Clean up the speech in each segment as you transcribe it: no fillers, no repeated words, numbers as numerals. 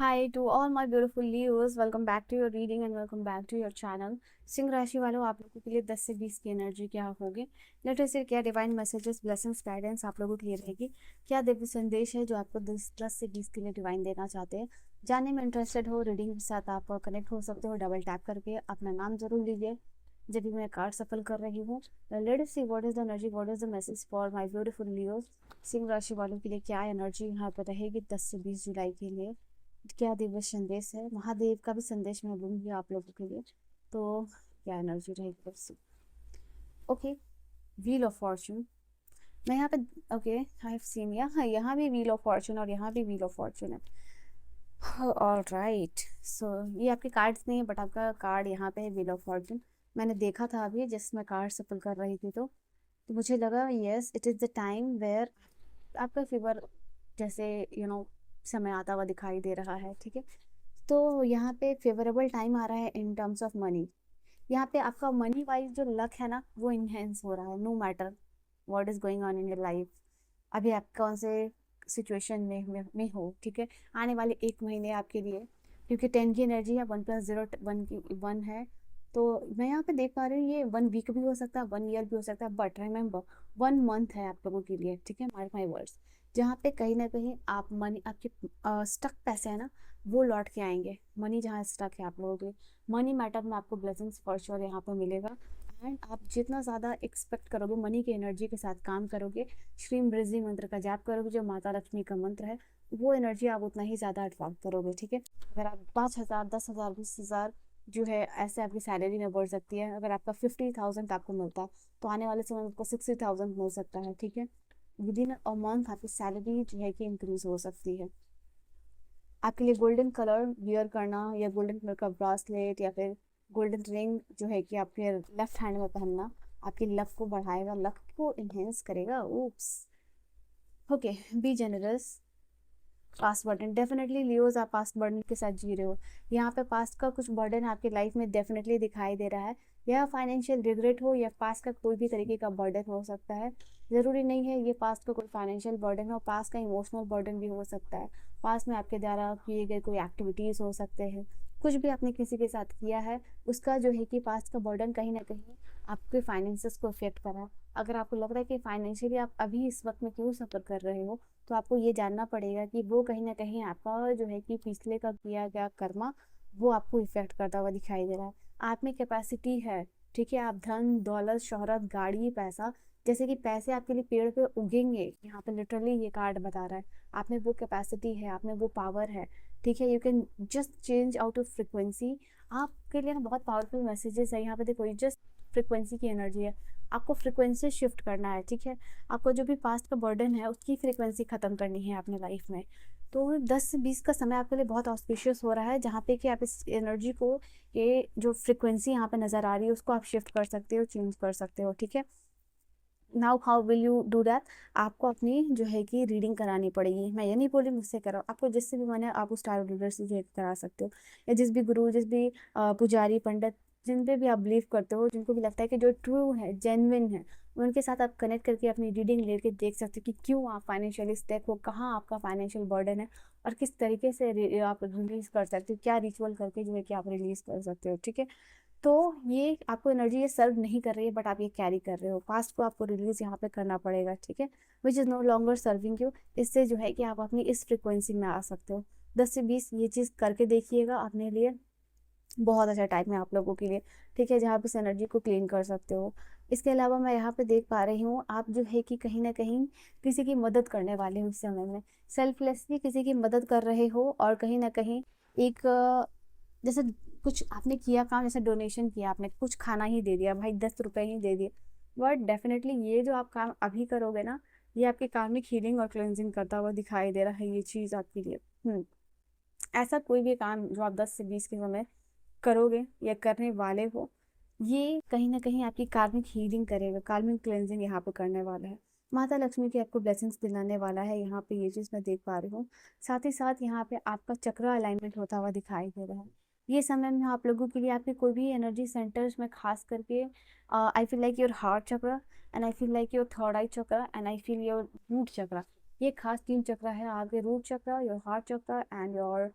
Hi to all my beautiful Leos, welcome back to your reading and welcome back to your channel. Singh राशि वालों, आप लोगों के लिए 10 से 20 की एनर्जी क्या होगी, लेट अस सी क्या डिवाइन मैसेजेस, ब्लेसिंग्स, गाइडेंस आप लोगों के लिए रहेगी। क्या दिव्य संदेश है जो आपको 10 से 20 के लिए डिवाइन देना चाहते हैं। जानने में इंटरेस्टेड हो, रीडिंग के साथ आप कनेक्ट हो सकते हो। डबल टैप करके अपना नाम जरूर लीजिए जब भी मैं कार्ड सफल कर रही हूँ। Let us see what is the energy, what is the message for my beautiful Leos. Singh राशि वालों के लिए क्या एनर्जी यहाँ पर रहेगी 10 से 20 जुलाई के लिए। क्या दिव्य संदेश है, महादेव का भी संदेश मैं लूंगी आप लोगों के लिए। तो क्या एनर्जी रहेगी बस। ओके, व्हील ऑफ फॉर्चून मैं यहाँ पे। ओके, आई हैव सीन यहाँ भी व्हील ऑफ फॉर्चून और यहाँ भी व्हील ऑफ फॉर्चून है। ऑल राइट, सो ये आपके कार्ड्स नहीं है बट आपका कार्ड यहाँ पे है व्हील ऑफ फॉर्चून। मैंने देखा था अभी जिसमें कार्ड सफल कर रही थी तो मुझे लगा yes it is the time where आपका फीवर जैसे समय आता हुआ दिखाई दे रहा है। ठीक है, तो यहाँ पे फेवरेबल टाइम आ रहा है इन टर्म्स ऑफ मनी। यहाँ पे आपका मनी वाइज जो लक है ना वो इनहेंस हो रहा है, no matter what is going on in your life. अभी आप कौन से सिचुएशन में हो, ठीक है, आने वाले 1 महीने आपके लिए, क्योंकि 10 की एनर्जी है, 1+0 1 की 1 है। तो मैं यहाँ पे देख पा रही हूँ ये 1 वीक भी हो सकता है, 1 ईयर भी हो सकता है, बट रिमेंबर 1 मंथ है आप लोगों के लिए। ठीक है, मार्क माई वर्ड्स, जहाँ पे कहीं ना कहीं आप मनी आपके स्टक पैसे है ना वो लौट के आएंगे। मनी जहाँ स्टक है आप लोगों के, मनी मैटर में आपको ब्लेसिंग्स फॉर श्योर यहाँ पर मिलेगा। एंड आप जितना ज़्यादा एक्सपेक्ट करोगे मनी की एनर्जी के साथ काम करोगे, श्री मृजी मंत्र का जाप करोगे जो माता लक्ष्मी का मंत्र है, वो एनर्जी आप उतना ही ज़्यादा अट्रैक्ट करोगे। ठीक है, अगर आप 5,000 10,000 20,000 जो है ऐसे आपकी सैलरी में बढ़ सकती है। अगर आपका 50,000 आपको मिलता है तो आने वाले समय में आपको 60,000 मिल सकता है। ठीक है, विद इन अ मंथ आपकी सैलरी जो है कि इंक्रीज हो सकती है। आपके लिए गोल्डन कलर वियर करना या गोल्डन कलर का ब्रासलेट या फिर गोल्डन रिंग जो है कि आपके लेफ्ट हैंड में पहनना आपकी लक को बढ़ाएगा, लक को इन्हेंस करेगा। Oops, okay, be generous. Past burden definitely Leos आप पास्ट बर्डन के साथ जी रहे हो। यहाँ पे पास्ट का कुछ बर्डन आपकी लाइफ में डेफिनेटली दिखाई दे रहा है। या फाइनेंशियल रिग्रेट हो या पास्ट का कोई भी तरीके का बर्डन हो सकता है। ज़रूरी नहीं है ये पास्ट का कोई फाइनेंशियल बर्डन हो, पास्ट का इमोशनल बर्डन भी हो सकता है। पास्ट में आपके द्वारा किए गए कोई एक्टिविटीज़ हो सकते हैं, कुछ भी आपने किसी के साथ किया है उसका जो है कि पास्ट का बर्डन कहीं ना कहीं आपके फाइनेंसेस को अफेक्ट कर रहा है। अगर आपको लग रहा है कि फाइनेंशियली आप अभी इस वक्त में क्यों सफ़र कर रहे हो, तो आपको ये जानना पड़ेगा कि वो कहीं ना कहीं आपका जो है कि पिछले का किया गया कर्मा वो आपको इफेक्ट करता हुआ दिखाई दे रहा है। आप में कैपेसिटी है, ठीक है, आप धन दौलत शोहरत गाड़ी पैसा, जैसे कि पैसे आपके लिए पेड़ पे उगेंगे, यहाँ पे लिटरली ये कार्ड बता रहा है। आप में वो कैपेसिटी है, आप में वो पावर है। ठीक है, you can just change out of frequency. आपके लिए ना बहुत पावरफुल मैसेजेस है यहाँ पे। देखो, ये जस्ट फ्रिक्वेंसी की एनर्जी है, आपको फ्रिक्वेंसी शिफ्ट करना है। ठीक है, आपको जो भी पास्ट का बर्डन है उसकी फ्रिक्वेंसी ख़त्म करनी है अपने लाइफ में। तो 10 से 20 का समय आपके लिए बहुत ऑस्पिशियस हो रहा है, जहाँ पे कि आप इस एनर्जी को, ये जो फ्रिक्वेंसी यहाँ पे नज़र आ रही है उसको आप शिफ्ट कर सकते हो, चेंज कर सकते हो। ठीक है, now how will you do that. आपको अपनी जो है कि रीडिंग करानी पड़ेगी। मैं ये नहीं बोली मुझसे कराओ, आपको जिससे भी मन है आप उस टारगेट रीडर से जो है करा सकते हो, या जिस भी गुरु, जिस भी पुजारी पंडित, जिन पे भी आप बिलीव करते हो, जिनको भी लगता है कि जो ट्रू है जेन्युइन है, उनके साथ आप कनेक्ट करके अपनी रीडिंग लेके देख सकते हो कि क्यों आप फाइनेंशियली स्टेक हो, कहाँ आपका फाइनेंशियल बर्डन है और किस तरीके से आप रिलीज कर सकते हो, क्या रिचुअल करके जो है कि आप रिलीज कर सकते हो। ठीक है, तो ये आपको एनर्जी ये सर्व नहीं कर रही है बट आप ये कैरी कर रहे हो, पास्ट को आपको रिलीज यहाँ पे करना पड़ेगा। ठीक है, which is no longer serving you. इससे जो है कि आप अपनी इस फ्रिक्वेंसी में आ सकते हो। 10 से 20 ये चीज़ करके देखिएगा अपने लिए, बहुत अच्छा टाइम है आप लोगों के लिए। ठीक है, जहाँ आप इस एनर्जी को क्लीन कर सकते हो। इसके अलावा मैं यहाँ पे देख पा रही हूँ आप जो है कि कहीं ना कहीं किसी की मदद करने वाले हो इस समय में, सेल्फलेसली किसी की मदद कर रहे हो, और कहीं ना कहीं एक जैसे कुछ आपने किया काम, जैसे डोनेशन किया, आपने कुछ खाना ही दे दिया, भाई 10 रुपए ही दे दिए, बट डेफिनेटली ये जो आप काम अभी करोगे ना ये आपके कार्मिक हीलिंग और क्लेंजिंग करता हुआ दिखाई दे रहा है ये चीज़ आपके लिए। ऐसा कोई भी काम जो आप 10 से 20 के समय करोगे या करने वाले हो, ये कहीं ना कहीं आपकी कार्मिक हीलिंग करेगा, कार्मिक क्लेंजिंग यहाँ पे करने वाला है। माता लक्ष्मी की आपको ब्लेसिंग्स दिलाने वाला है, यहाँ पे ये चीज़ मैं देख पा रही हूँ। साथ ही साथ यहाँ पे आपका चक्र अलाइनमेंट होता हुआ दिखाई दे रहा है। ये समय में आप लोगों के लिए आपके कोई भी एनर्जी सेंटर्स में खास करके I feel like your heart chakra, and I feel like your third eye chakra, and I feel your root chakra. ये खास 3 चक्र है आपके, root chakra, your heart chakra and your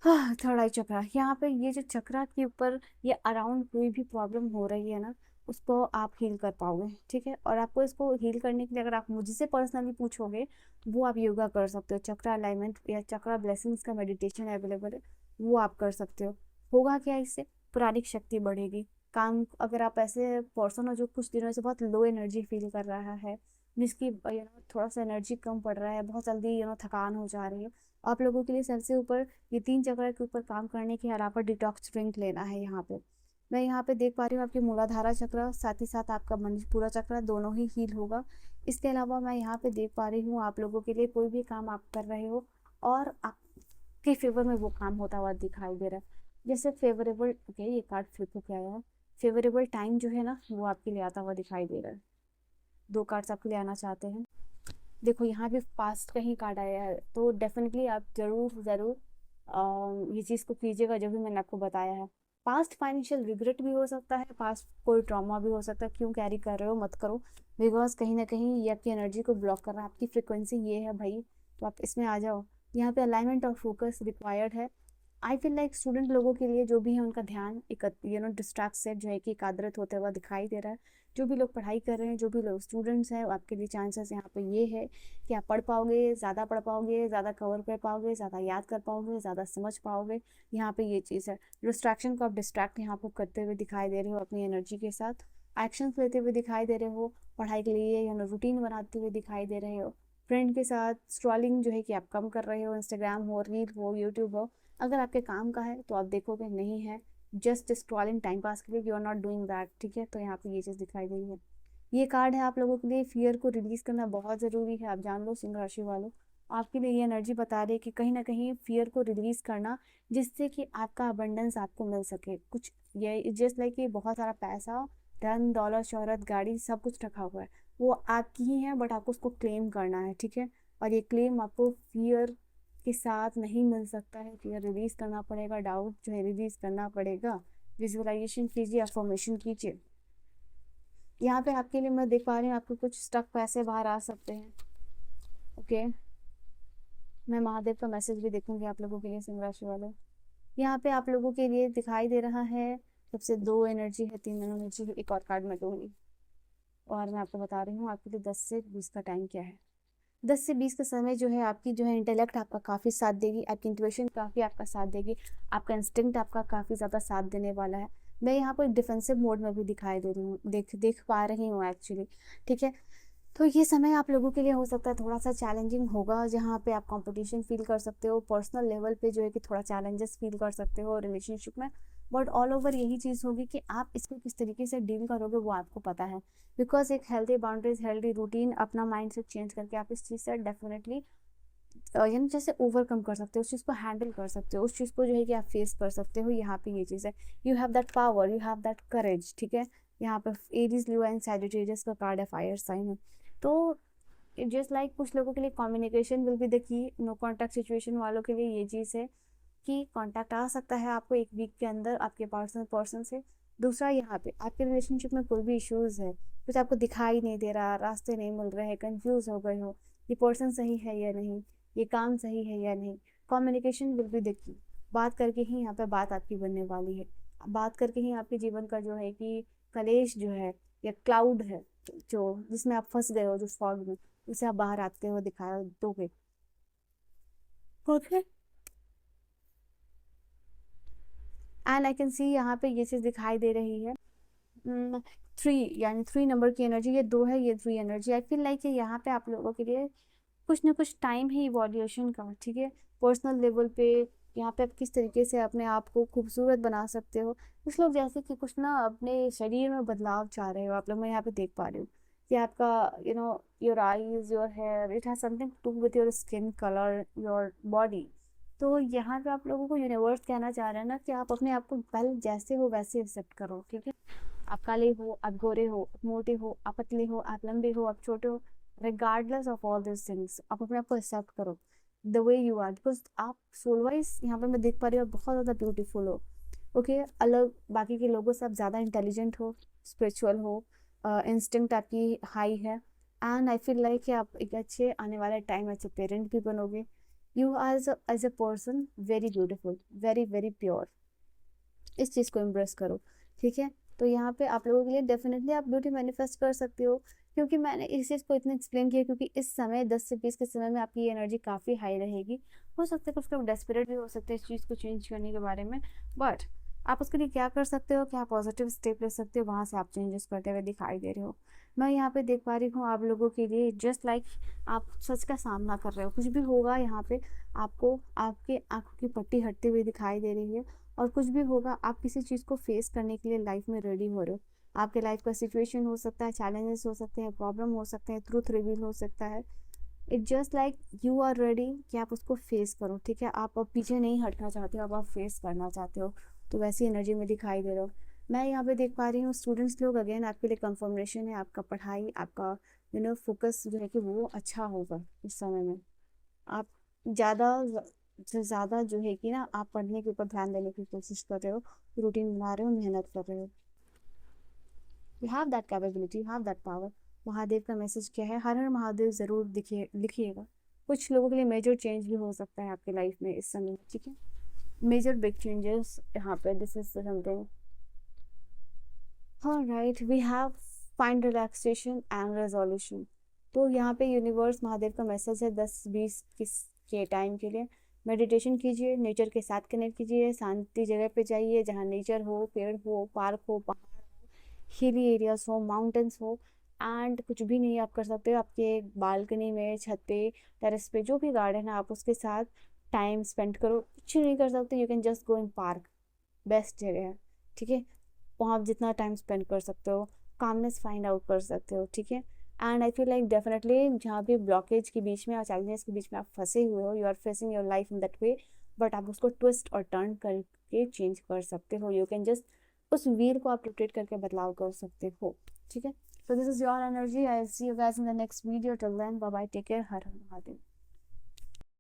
हाँ, थर्ड आई चक्रा। यहाँ पे ये जो चक्रा के ऊपर ये अराउंड कोई भी प्रॉब्लम हो रही है ना, उसको आप हील कर पाओगे, ठीक है। और आपको इसको हील करने के लिए अगर आप मुझसे पर्सनली पूछोगे, वो आप योगा कर सकते हो, चक्रा अलाइनमेंट या चक्रा ब्लेसिंग्स का मेडिटेशन अवेलेबल है, वो आप कर सकते हो। होगा क्या इससे? पुरानिक शक्ति बढ़ेगी। काम, अगर आप ऐसे पर्सन हो जो कुछ दिनों से बहुत लो एनर्जी फील कर रहा है, जिसकी थोड़ा सा एनर्जी कम पड़ रहा है, बहुत जल्दी थकान हो जा रही है, आप लोगों के लिए सर से ऊपर ये 3 चक्र के ऊपर काम करने के अलावा डिटॉक्स ड्रिंक लेना है यहाँ पे। मैं यहाँ पे देख पा रही हूँ आपकी मूलाधारा चक्र, साथ ही साथ आपका मणिपुरा चक्र दोनों ही हील होगा। इसके अलावा मैं यहाँ पे देख पा रही हूँ आप लोगों के लिए कोई भी काम आप कर रहे हो और आपके फेवर में वो काम होता हुआ दिखाई दे रहा है। जैसे फेवरेबल, ओके, ये कार्ड फ्लिप होके आया है। फेवरेबल टाइम जो है ना, वो आपके लिए आता हुआ दिखाई दे रहा है। 2 कार्ड्स आपके लिए आना चाहते हैं। देखो यहाँ भी पास्ट का ही कार्ड आया है, तो डेफिनेटली आप जरूर जरूर ये चीज़ को कीजिएगा जो भी मैंने आपको बताया है। पास्ट फाइनेंशियल रिग्रेट भी हो सकता है, पास्ट कोई ट्रॉमा भी हो सकता है, क्यों कैरी कर रहे हो, मत करो। बिकॉज कहीं ना कहीं ये आपकी एनर्जी को ब्लॉक कर रहा है, आपकी फ्रिक्वेंसी ये है भाई, तो आप इसमें आ जाओ। यहाँ पे अलाइनमेंट और फोकस रिक्वायर्ड है। आई फील लाइक स्टूडेंट लोगों के लिए जो भी है उनका ध्यान एक डिस्ट्रैक्ट से जो है कि एकाग्रत होते हुआ दिखाई दे रहा है। जो भी लोग पढ़ाई कर रहे हैं, जो भी लोग स्टूडेंट्स हैं, आपके लिए चांसेस यहाँ पे ये है कि आप पढ़ पाओगे, ज़्यादा पढ़ पाओगे, ज़्यादा कवर कर पाओगे, ज़्यादा याद कर पाओगे, ज़्यादा समझ पाओगे। यहाँ पे ये चीज़ है। डिस्ट्रैक्शन को आप डिस्ट्रैक्ट यहाँ पे करते हुए दिखाई दे रहे हो, अपनी एनर्जी के साथ एक्शंस लेते हुए दिखाई दे रहे हो, पढ़ाई के लिए रूटीन बनाते हुए दिखाई दे रहे हो। फ्रेंड के साथ स्क्रॉलिंग जो है कि आप कम कर रहे हो, इंस्टाग्राम हो, रील हो, यूट्यूब हो। अगर आपके काम का है तो आप देखोगे नहीं है, जस्ट स्क्रॉलिंग टाइम पास के लिए, you are not doing that, ठीक है। तो यहाँ पे ये चीज़ दिखाई गई है। ये कार्ड है आप लोगों के लिए, फियर को रिलीज करना बहुत ज़रूरी है, आप जान लो सिंह राशि वालों। आपके लिए ये एनर्जी बता रही है कि कहीं ना कहीं फियर को रिलीज करना, जिससे कि आपका अबंडेंस आपको मिल सके। कुछ ये जस्ट लाइक कि बहुत सारा पैसा, धन दौलत शोहरत गाड़ी सब कुछ रखा हुआ है, वो आपकी ही है, बट आपको उसको क्लेम करना है, ठीक है। और ये क्लेम आपको फियर के साथ नहीं मिल सकता है, फियर रिलीज करना पड़ेगा, डाउट जो है रिलीज करना पड़ेगा। विजुअलाइजेशन कीजिए, अफर्मेशन कीजिए। यहाँ पे आपके लिए मैं देख पा रही हूँ आपके कुछ स्टक पैसे बाहर आ सकते हैं, ओके। मैं महादेव का मैसेज भी देखूंगी आप लोगों के लिए सिंह राशि वालों। यहाँ पे आप लोगों के लिए दिखाई दे रहा है सबसे 2 एनर्जी है, 3 एनर्जी है, एक और कार्ड मैं दूंगी। और मैं आपको बता रही हूँ आपके लिए 10 से 20 का टाइम क्या है। 10 से 20 का समय जो है, आपकी जो है इंटेलेक्ट आपका काफ़ी साथ देगी, आपकी इंट्यूशन काफ़ी आपका साथ देगी, आपका इंस्टिंक्ट आपका काफ़ी ज़्यादा साथ देने वाला है। मैं यहाँ पर डिफेंसिव मोड में भी दिखाई दे रही हूँ, देख पा रही हूँ एक्चुअली, ठीक है। तो ये समय आप लोगों के लिए हो सकता है थोड़ा सा चैलेंजिंग होगा, जहाँ पे आप कंपटीशन फील कर सकते हो, पर्सनल लेवल पे जो है कि थोड़ा चैलेंजेस फील कर सकते हो रिलेशनशिप में। बट ऑल ओवर यही चीज़ होगी कि आप इसको किस तरीके से डील करोगे वो आपको पता है। बिकॉज एक हेल्दी बाउंड्रीज, हेल्दी रूटीन, अपना माइंड से चेंज करके आप इस चीज़ से डेफिनेटली जैसे ओवरकम कर सकते हो, उस चीज़ को हैंडल कर सकते हो, उस चीज़ को जो है कि आप फेस कर सकते हो। यहाँ पे ये चीज़ है, you have that power, you have that courage, ठीक है। यहाँ पे एरीज, लियो एंड सैजिटेरियस का कार्ड है, फायर साइन है। तो जस्ट लाइक कुछ लोगों के लिए communication will be the key, no contact situation वालों के लिए ये चीज़ है कि कॉन्टैक्ट आ सकता है आपको 1 वीक के अंदर आपके पर्सन से। दूसरा, यहाँ पे आपके रिलेशनशिप में कोई भी इश्यूज है, कुछ आपको दिखाई नहीं दे रहा, रास्ते नहीं मिल रहे हैं, कंफ्यूज हो गए हो, ये पर्सन सही है या नहीं, ये काम सही है या नहीं, कम्युनिकेशन विल बी द की। बात करके ही यहाँ पे बात आपकी बनने वाली है। बात करके ही आपके जीवन का जो है कि कलेश जो है या क्लाउड है, जो जिसमें आप फंस गए हो, जो फॉग में, उसे आप बाहर आते हुए दिखा दोगे, okay. And I can see यहाँ पे ये चीज़ दिखाई दे रही है। 3, यानी 3 नंबर की एनर्जी, ये 2 है, ये 3 एनर्जी। आई फील लाइक यहाँ पे आप लोगों के लिए कुछ ना कुछ टाइम है इवोल्यूशन का, ठीक है। पर्सनल लेवल पे यहाँ पे आप किस तरीके से अपने आप को खूबसूरत बना सकते हो। कुछ लोग जैसे कि कुछ ना अपने शरीर में बदलाव चाह रहे हो आप लोग, मैं यहाँ पे देख पा रही हूँ कि आपका your eyes, your hair, it has something to with your skin colour, your body. तो यहाँ पे आप लोगों को यूनिवर्स कहना चाह रहे हैं ना कि आप अपने आप को पहले जैसे हो वैसे एक्सेप्ट करो, ठीक है। आप काले हो, आप गोरे हो, आप मोटे हो, आप पतले हो, आप लंबे हो, आप छोटे हो, regardless of all this things, आप अपने आप को एक्सेप्ट करो the way you are. Because आप सोल वाइज यहाँ पे मैं देख पा रही हूँ, बहुत ज़्यादा ब्यूटीफुल हो, ओके। अलग बाकी के लोगों से आप ज़्यादा इंटेलिजेंट हो, स्पिरिचुअल हो, इंस्टिंक्ट आपकी हाई है। एंड आई फील लाइक कि आप एक अच्छे आने वाले टाइम अच्छे पेरेंट भी बनोगे। You are as a person very beautiful, very very pure. इस चीज़ को इम्प्रेस करो, ठीक है। तो यहाँ पे आप लोगों के लिए डेफिनेटली आप ब्यूटी मैनिफेस्ट कर सकते हो, क्योंकि मैंने इस चीज़ को इतना एक्सप्लेन किया क्योंकि इस समय 10 से 20 के समय में आपकी एनर्जी काफ़ी हाई रहेगी। हो सकता है कुछ लोग डेस्परेट भी हो सकते हैं इस चीज़ को चेंज करने के बारे में, बट आप उसके लिए क्या कर सकते हो, क्या पॉजिटिव स्टेप ले सकते हो, वहाँ से आप चेंजेस करते हुए दिखाई दे रहे हो। मैं यहाँ पे देख पा रही हूँ आप लोगों के लिए जस्ट लाइक आप सच का सामना कर रहे हो, कुछ भी होगा यहाँ पे आपको आपके आंखों की पट्टी हटती हुई दिखाई दे रही है। और कुछ भी होगा आप किसी चीज़ को फेस करने के लिए लाइफ में रेडी हो रहे हो। आपके लाइफ का सिचुएशन हो सकता है, चैलेंजेस हो सकते हैं, प्रॉब्लम हो सकते हैं, ट्रूथ रिवील हो सकता है। It just like you are ready कि आप उसको फेस करो, ठीक है। आप अब पीछे नहीं हटना चाहते हो, अब आप फेस करना चाहते हो। तो वैसी एनर्जी में दिखाई दे रहे हो। मैं यहाँ पे देख पा रही हूँ स्टूडेंट्स लोग, अगेन आपके लिए कंफर्मेशन है, आपका पढ़ाई, आपका फोकस जो है कि वो अच्छा होगा इस समय में। आप ज़्यादा से ज़्यादा जो है कि ना आप पढ़ने के ऊपर ध्यान देने की कोशिश कर रहे हो, रूटीन बना रहे हो, मेहनत कर रहे हो। You have that capability, you have that power. Mahadev का मैसेज क्या है? हर हर महादेव ज़रूर दिखिए लिखिएगा। कुछ लोगों के लिए मेजर चेंज भी हो सकता है आपकी लाइफ में इस समय, ठीक है। मेजर बिग चेंजेस यहाँ पे, this is something. Alright, we have find relaxation and resolution. तो यहाँ पे यूनिवर्स महादेव का मैसेज है 10-20 के टाइम के लिए मेडिटेशन कीजिए, नेचर के साथ कनेक्ट कीजिए, शांति जगह पे जाइए जहाँ नेचर हो, पेड़ हो, पार्क हो, पहाड़ हो, हिली एरियाज हो, माउंटेन्स हो। एंड कुछ भी नहीं आप कर सकते हो, आपके बालकनी में, छत पे, टेरेस पे, जो भी गार्डन है आप उसके साथ टाइम स्पेंड करो। कुछ नहीं कर सकते, you can just go in park, best जगह है, ठीक है। वहाँ आप जितना टाइम स्पेंड कर सकते हो, कामनेस फाइंड आउट कर सकते हो, ठीक है। And I feel like definitely जहाँ भी ब्लॉकेज के बीच में और चैलेंजेस के बीच में आप फंसे हुए हो, you are facing your life in that way, but आप उसको ट्विस्ट और टर्न करके चेंज कर सकते हो। यू कैन जस्ट उस व्हील को आप रोटेट करके बदलाव कर सकते हो, ठीक है। So this is your energy. I see you guys in the next video. Till then bye bye, take care, हर हर महादेव।